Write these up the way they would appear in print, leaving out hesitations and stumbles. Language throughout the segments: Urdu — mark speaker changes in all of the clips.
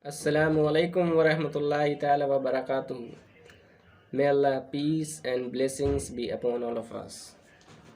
Speaker 1: Assalamualaikum warahmatullahi ta'ala wabarakatuh. May Allah peace and blessings be upon all of us.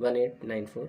Speaker 1: 1894,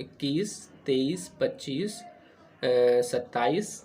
Speaker 1: 21, 23, 25, 27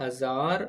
Speaker 1: 1000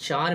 Speaker 1: 4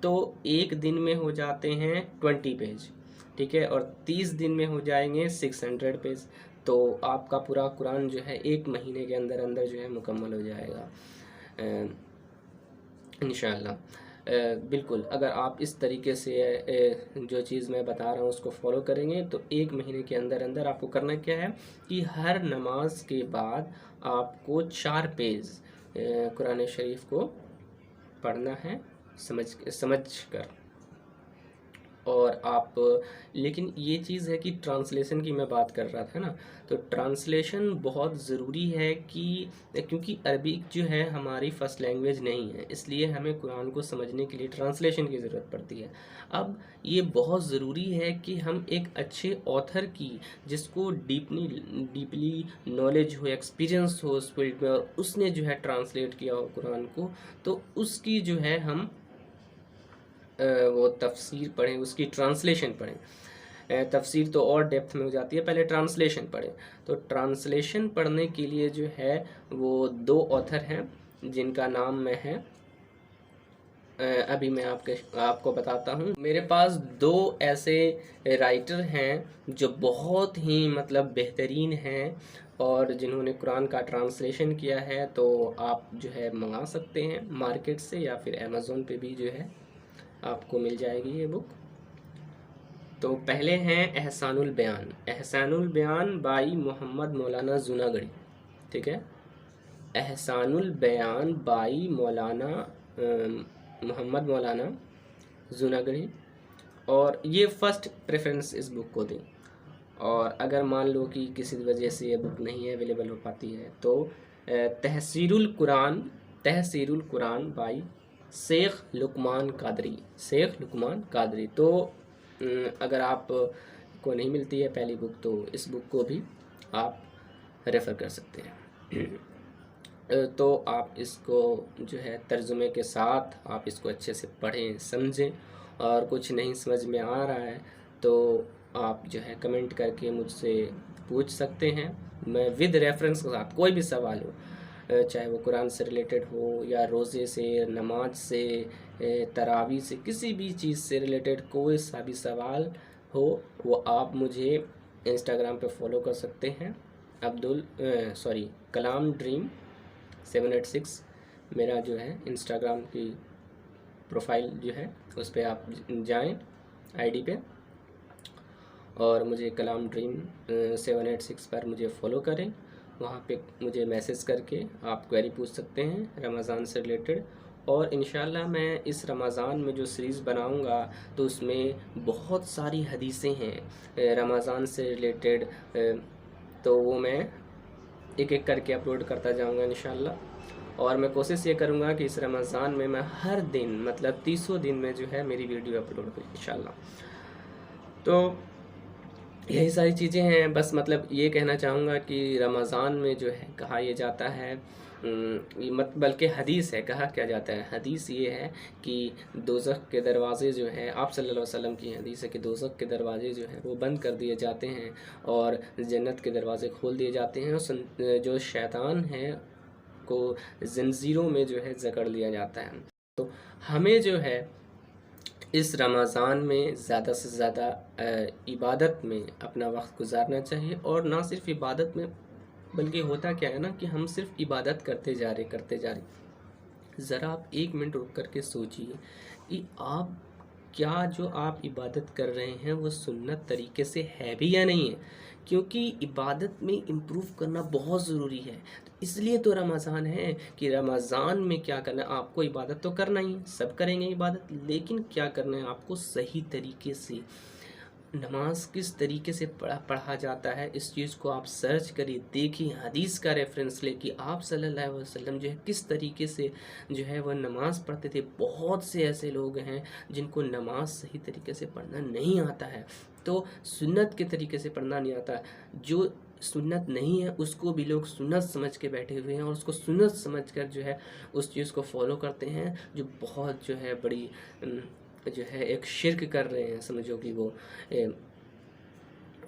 Speaker 1: تو ایک دن میں ہو جاتے ہیں 20 پیج، ٹھیک ہے، اور 30 دن میں ہو جائیں گے 600 پیج. تو آپ کا پورا قرآن جو ہے ایک مہینے کے اندر اندر جو ہے مکمل ہو جائے گا انشاءاللہ. بالکل اگر آپ اس طریقے سے جو چیز میں بتا رہا ہوں اس کو فالو کریں گے تو ایک مہینے کے اندر اندر آپ کو کرنا کیا ہے کہ ہر نماز کے بعد آپ کو 4 پیج قرآن شریف کو پڑھنا ہے سمجھ کر. اور آپ لیکن یہ چیز ہے کہ ٹرانسلیشن کی میں بات کر رہا تھا نا، تو ٹرانسلیشن بہت ضروری ہے کہ کیونکہ عربک جو ہے ہماری فرسٹ لینگویج نہیں ہے، اس لیے ہمیں قرآن کو سمجھنے کے لیے ٹرانسلیشن کی ضرورت پڑتی ہے. اب یہ بہت ضروری ہے کہ ہم ایک اچھے آتھر کی، جس کو ڈیپلی نالج ہو، ایکسپیرینس ہو اس فیلڈ میں، اور اس نے جو ہے ٹرانسلیٹ کیا ہو قرآن کو، تو اس کی جو ہے ہم وہ تفسیر پڑھیں، اس کی ٹرانسلیشن پڑھیں. تفسیر تو اور ڈیپتھ میں ہو جاتی ہے، پہلے ٹرانسلیشن پڑھیں. تو ٹرانسلیشن پڑھنے کے لیے جو ہے وہ 2 آتھر ہیں جن کا نام میں ہے ابھی میں آپ کو بتاتا ہوں. میرے پاس 2 ایسے رائٹر ہیں جو بہت ہی مطلب بہترین ہیں اور جنہوں نے قرآن کا ٹرانسلیشن کیا ہے. تو آپ جو ہے منگا سکتے ہیں مارکیٹ سے یا پھر امیزون پہ بھی جو ہے آپ کو مل جائے گی یہ بک. تو پہلے ہیں احسان البیان. احسان البیان بائی محمد مولانا زوناگڑھی، ٹھیک ہے، احسان البیان بائی مولانا محمد مولانا زوناگڑھی. اور یہ فرسٹ پریفرنس اس بک کو دیں. اور اگر مان لو کہ کسی وجہ سے یہ بک نہیں اویلیبل ہو پاتی ہے تو تحسیر القرآن بائی شیخ لقمان قادری. تو اگر آپ کو نہیں ملتی ہے پہلی بک تو اس بک کو بھی آپ ریفر کر سکتے ہیں. تو آپ اس کو جو ہے ترجمے کے ساتھ آپ اس کو اچھے سے پڑھیں سمجھیں، اور کچھ نہیں سمجھ میں آ رہا ہے تو آپ جو ہے کمنٹ کر کے مجھ سے پوچھ سکتے ہیں. میں ود ریفرنس کے ساتھ کوئی بھی سوال ہو، چاہے وہ قرآن سے ریلیٹڈ ہو یا روزے سے، نماز سے، تراویح سے، کسی بھی چیز سے ریلیٹڈ کوئی سا بھی سوال ہو، وہ آپ مجھے انسٹاگرام پہ فالو کر سکتے ہیں. کلام ڈریم 786 میرا جو ہے انسٹاگرام کی پروفائل جو ہے اس پہ آپ جائیں آئی ڈی پہ، اور مجھے کلام ڈریم 786 پر مجھے فالو کریں. وہاں پہ مجھے میسج کر کے آپ کوئری پوچھ سکتے ہیں رمضان سے ریلیٹڈ. اور انشاءاللہ میں اس رمضان میں جو سیریز بناؤں گا تو اس میں بہت ساری حدیثیں ہیں رمضان سے ریلیٹڈ، تو وہ میں ایک ایک کر کے اپلوڈ کرتا جاؤں گا انشاءاللہ. اور میں کوشش یہ کروں گا کہ اس رمضان میں ہر دن مطلب 30 دن میں جو ہے میری ویڈیو اپلوڈ ہوئی انشاءاللہ. تو یہی ساری چیزیں ہیں. بس مطلب یہ کہنا چاہوں گا کہ رمضان میں جو ہے کہا یہ جاتا ہے، بلکہ حدیث ہے، کہا کیا جاتا ہے، حدیث یہ ہے کہ دوزخ کے دروازے جو ہیں، آپ صلی اللہ علیہ وسلم کی حدیث ہے کہ دوزخ کے دروازے جو ہیں وہ بند کر دیے جاتے ہیں اور جنت کے دروازے کھول دیے جاتے ہیں، اور جو شیطان ہے کو زنجیروں میں جو ہے جکڑ لیا جاتا ہے. تو ہمیں جو ہے اس رمضان میں زیادہ سے زیادہ عبادت میں اپنا وقت گزارنا چاہیے. اور نہ صرف عبادت میں بلکہ ہوتا کیا ہے نا کہ ہم صرف عبادت کرتے جا رہے. ذرا آپ 1 منٹ رک کر کے سوچئے کہ آپ کیا جو آپ عبادت کر رہے ہیں وہ سنت طریقے سے ہے بھی یا نہیں ہے، کیونکہ عبادت میں امپروو کرنا بہت ضروری ہے. اس لیے تو رمضان ہے کہ رمضان میں کیا کرنا ہے، آپ کو عبادت تو کرنا ہی ہے، سب کریں گے عبادت، لیکن کیا کرنا ہے آپ کو صحیح طریقے سے. نماز کس طریقے سے پڑھا جاتا ہے اس چیز کو آپ سرچ کریے، دیکھیے، حدیث کا ریفرنس لے کہ آپ صلی اللہ علیہ وسلم جو ہے کس طریقے سے جو ہے وہ نماز پڑھتے تھے. بہت سے ایسے لوگ ہیں جن کو نماز صحیح طریقے سے پڑھنا نہیں آتا ہے، تو سنت کے طریقے سے پڑھنا نہیں آتا. جو سنت نہیں ہے اس کو بھی لوگ سنت سمجھ کے بیٹھے ہوئے ہیں، اور اس کو سنت سمجھ کر جو ہے اس چیز کو فالو کرتے ہیں، جو بہت جو ہے بڑی جو ہے ایک شرک کر رہے ہیں. سمجھو کہ وہ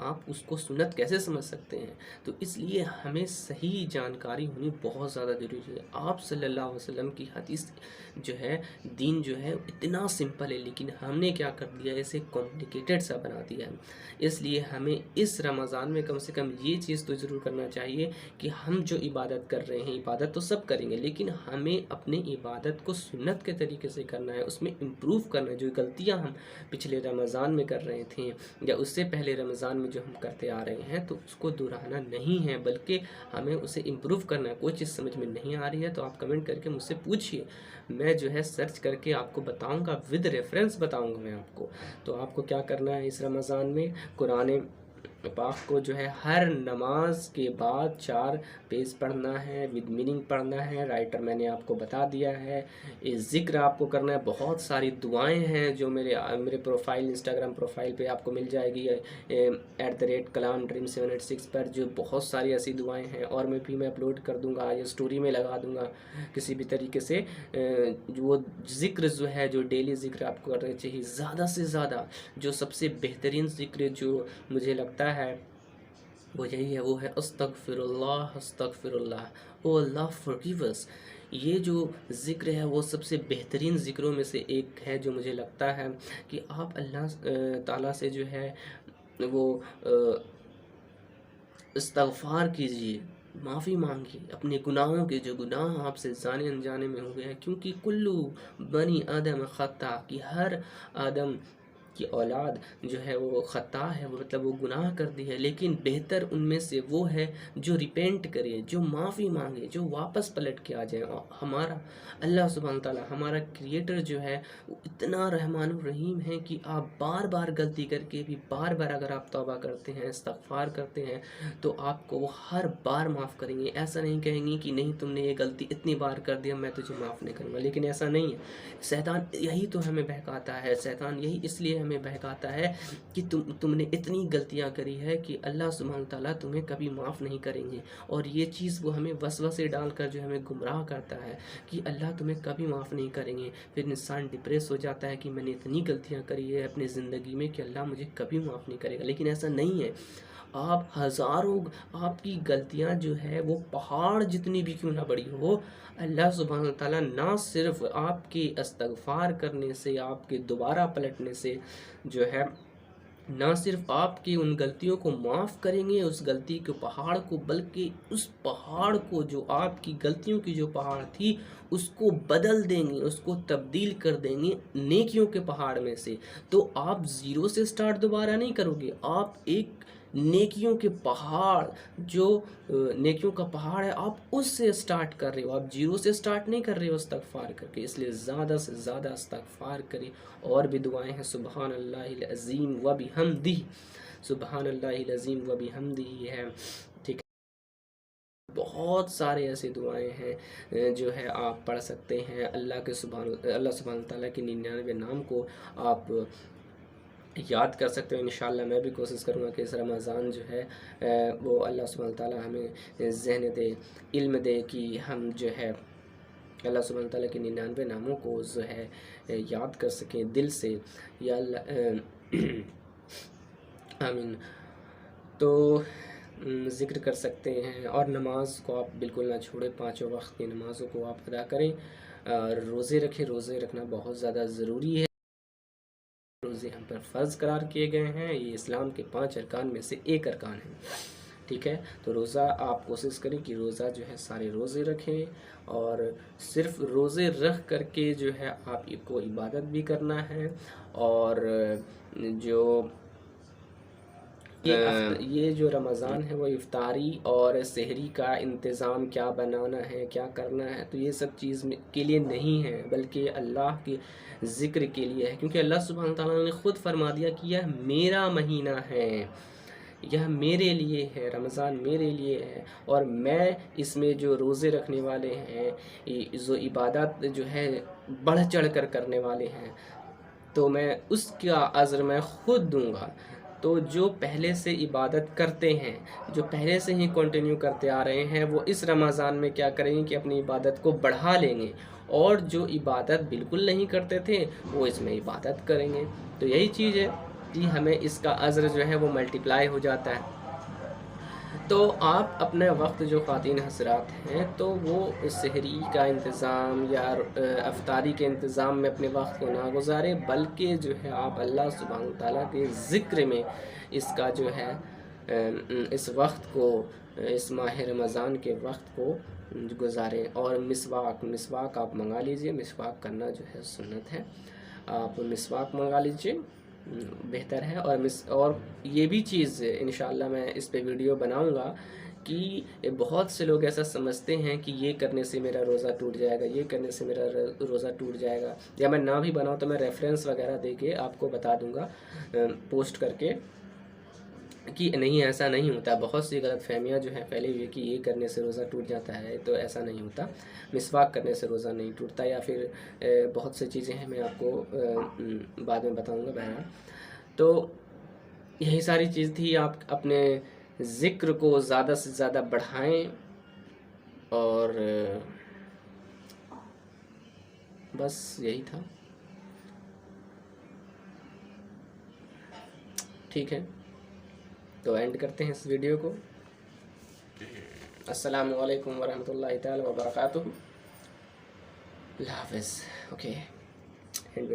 Speaker 1: آپ اس کو سنت کیسے سمجھ سکتے ہیں؟ تو اس لیے ہمیں صحیح جانکاری ہونی بہت زیادہ ضروری ہے۔ آپ صلی اللہ علیہ وسلم کی حدیث جو ہے، دین جو ہے اتنا سمپل ہے، لیکن ہم نے کیا کر دیا ہے، اسے کمپلیکیٹڈ سا بنا دیا ہے۔ اس لیے ہمیں اس رمضان میں کم سے کم یہ چیز تو ضرور کرنا چاہیے کہ ہم جو عبادت کر رہے ہیں، عبادت تو سب کریں گے، لیکن ہمیں اپنے عبادت کو سنت کے طریقے سے کرنا ہے، اس میں امپروو کرنا ہے۔ جو غلطیاں ہم پچھلے رمضان میں کر رہے تھے یا اس سے پہلے رمضان میں جو ہم کرتے آ رہے ہیں، تو اس کو دہرانا نہیں ہے، بلکہ ہمیں اسے امپروو کرنا ہے۔ کوئی چیز سمجھ میں نہیں آ رہی ہے تو آپ کمنٹ کر کے مجھ سے پوچھیے، میں جو ہے سرچ کر کے آپ کو بتاؤں گا، ود ریفرنس بتاؤں گا میں آپ کو۔ تو آپ کو کیا کرنا ہے اس رمضان میں، قرآن پاک کو جو ہے ہر نماز کے بعد 4 پیج پڑھنا ہے، ود میننگ پڑھنا ہے۔ رائٹر میں نے آپ کو بتا دیا ہے۔ ذکر آپ کو کرنا ہے، بہت ساری دعائیں ہیں جو میرے پروفائل، انسٹاگرام پروفائل پہ آپ کو مل جائے گی، @کلام ڈریم 786 پر، جو بہت ساری ایسی دعائیں ہیں، اور میں اپلوڈ کر دوں گا یا اسٹوری میں لگا دوں گا کسی بھی طریقے سے۔ وہ ذکر جو ہے، جو ڈیلی ذکر آپ کو کرنا چاہیے، زیادہ سے زیادہ جو سب سے بہترین ذکر جو مجھے لگتا ہے وہ یہی ہے، وہ ہے استغفر اللہ استغفر اللہ، او اللہ forgive us۔ یہ جو ذکر ہے وہ سب سے بہترین ذکروں میں سے ایک ہے، جو مجھے لگتا ہے کہ آپ اللہ تعالیٰ سے جو ہے وہ استغفار کیجئے، معافی مانگیے اپنے گناہوں کے، جو گناہ آپ سے جانے انجانے میں ہو گئے ہیں، کیونکہ کلو بنی آدم خطا، کہ ہر آدم کی اولاد جو ہے وہ خطا ہے، وہ مطلب وہ گناہ کرتی ہے، لیکن بہتر ان میں سے وہ ہے جو ریپینٹ کرے، جو معافی مانگے، جو واپس پلٹ کے آ جائیں۔ اور ہمارا اللہ سبحانہ تعالیٰ، ہمارا کریٹر جو ہے وہ اتنا رحمان الرحیم ہے کہ آپ بار بار غلطی کر کے بھی بار بار اگر آپ توبہ کرتے ہیں، استغفار کرتے ہیں، تو آپ کو وہ ہر بار معاف کریں گے۔ ایسا نہیں کہیں گے کہ نہیں تم نے یہ غلطی اتنی بار کر دیا، میں تجھے معاف نہیں کروں گا، لیکن ایسا نہیں ہے۔ شیطان یہی تو ہمیں بہکاتا ہے، شیطان یہی اس لیے ہمیں بہکاتا ہے کہ تم نے اتنی غلطیاں کری ہے کہ اللہ سبحانہ تعالیٰ تمہیں کبھی معاف نہیں کریں گے، اور یہ چیز وہ ہمیں وسوسے ڈال کر جو ہمیں گمراہ کرتا ہے کہ اللہ تمہیں کبھی معاف نہیں کریں گے۔ پھر انسان ڈپریس ہو جاتا ہے کہ میں نے اتنی غلطیاں کری ہے اپنی زندگی میں کہ اللہ مجھے کبھی معاف نہیں کرے گا، لیکن ایسا نہیں ہے۔ آپ ہزاروں، آپ کی غلطیاں جو ہے وہ پہاڑ جتنی بھی کیوں نہ بڑی ہو، اللہ سبحانہ تعالیٰ نہ صرف آپ کے استغفار کرنے سے، آپ کے دوبارہ پلٹنے سے جو ہے، نہ صرف آپ کی ان غلطیوں کو معاف کریں گے، اس غلطی کے پہاڑ کو، بلکہ اس پہاڑ کو، جو آپ کی غلطیوں کی جو پہاڑ تھی، اس کو بدل دیں گے، اس کو تبدیل کر دیں گے نیکیوں کے پہاڑ میں سے۔ تو آپ زیرو سے سٹارٹ دوبارہ نہیں کرو گے، آپ ایک نیکیوں کے پہاڑ، جو نیکیوں کا پہاڑ ہے، آپ اس سے سٹارٹ کر رہے ہو، آپ زیرو سے سٹارٹ نہیں کر رہے ہو استغفار کر کے۔ اس لیے زیادہ سے زیادہ استغفار کریں۔ اور بھی دعائیں ہیں، سبحان اللہ العظیم و بحمدہ، سبحان اللہ العظیم و بحمدہ ہے، ٹھیک ہے۔ بہت سارے ایسے دعائیں ہیں جو ہے آپ پڑھ سکتے ہیں۔ اللہ سبحانہ تعالیٰ کے 99 نام کو آپ یاد کر سکتے ہیں۔ انشاءاللہ میں بھی کوشش کروں گا کہ اس رمضان جو ہے وہ اللہ سبحانہ تعالیٰ ہمیں ذہن دے، علم دے، کہ ہم جو ہے اللہ سبحانہ تعالیٰ کے 99 ناموں کو جو ہے یاد کر سکیں دل سے، یا اللہ آمین۔ تو ذکر کر سکتے ہیں، اور نماز کو آپ بالکل نہ چھوڑیں، 5 وقت کی نمازوں کو آپ ادا کریں، اور روزے رکھیں۔ روزے رکھنا بہت زیادہ ضروری ہے، روزے ہم پر فرض قرار کیے گئے ہیں، یہ اسلام کے 5 ارکان میں سے ایک ارکان ہے، ٹھیک ہے۔ تو روزہ آپ کوشش کریں کہ روزہ جو ہے سارے روزے رکھیں، اور صرف روزے رکھ کر کے جو ہے آپ کو عبادت بھی کرنا ہے، اور جو یہ جو رمضان ہے وہ افطاری اور سحری کا انتظام کیا بنانا ہے، کیا کرنا ہے، تو یہ سب چیز کے لیے نہیں ہے، بلکہ اللہ کے ذکر کے لیے ہے، کیونکہ اللہ سبحانہ تعالیٰ نے خود فرما دیا کہ یہ میرا مہینہ ہے، یہ میرے لیے ہے، رمضان میرے لیے ہے، اور میں اس میں جو روزے رکھنے والے ہیں، جو عبادت جو ہے بڑھ چڑھ کر کرنے والے ہیں، تو میں اس کا اجر میں خود دوں گا۔ تو جو پہلے سے عبادت کرتے ہیں، جو پہلے سے ہی کنٹینیو کرتے آ رہے ہیں، وہ اس رمضان میں کیا کریں گے کہ اپنی عبادت کو بڑھا لیں گے، اور جو عبادت بالکل نہیں کرتے تھے وہ اس میں عبادت کریں گے۔ تو یہی چیز ہے جی ہمیں اس کا اجر جو ہے وہ ملٹیپلائی ہو جاتا ہے۔ تو آپ اپنے وقت جو خواتین حضرات ہیں تو وہ سحری کا انتظام یا افطاری کے انتظام میں اپنے وقت کو نہ گزارے، بلکہ جو ہے آپ اللہ سبحانہ تعالیٰ کے ذکر میں اس کا جو ہے اس وقت کو، اس ماہ رمضان کے وقت کو گزاریں۔ اور مسواک آپ منگا لیجئے، مسواک کرنا جو ہے سنت ہے، آپ مسواک منگا لیجئے، بہتر ہے۔ اور یہ بھی چیز انشاءاللہ میں اس پہ ویڈیو بناؤں گا کہ بہت سے لوگ ایسا سمجھتے ہیں کہ یہ کرنے سے میرا روزہ ٹوٹ جائے گا، یہ کرنے سے میرا روزہ ٹوٹ جائے گا، یا میں نہ بھی بناؤں تو میں ریفرنس وغیرہ دے کے آپ کو بتا دوں گا پوسٹ کر کے کہ نہیں ایسا نہیں ہوتا۔ بہت سی غلط فہمیاں جو ہیں پھیلی ہوئی کہ یہ کرنے سے روزہ ٹوٹ جاتا ہے، تو ایسا نہیں ہوتا۔ مسواک کرنے سے روزہ نہیں ٹوٹتا، یا پھر بہت سی چیزیں ہیں، میں آپ کو بعد میں بتاؤں گا۔ بہرحال تو یہی ساری چیز تھی، آپ اپنے ذکر کو زیادہ سے زیادہ بڑھائیں، اور بس یہی تھا۔ ٹھیک ہے، تو اینڈ کرتے ہیں اس ویڈیو کو۔ السلام علیکم ورحمۃ اللہ تعالی وبرکاتہ۔ اللہ حافظ۔ Okay, and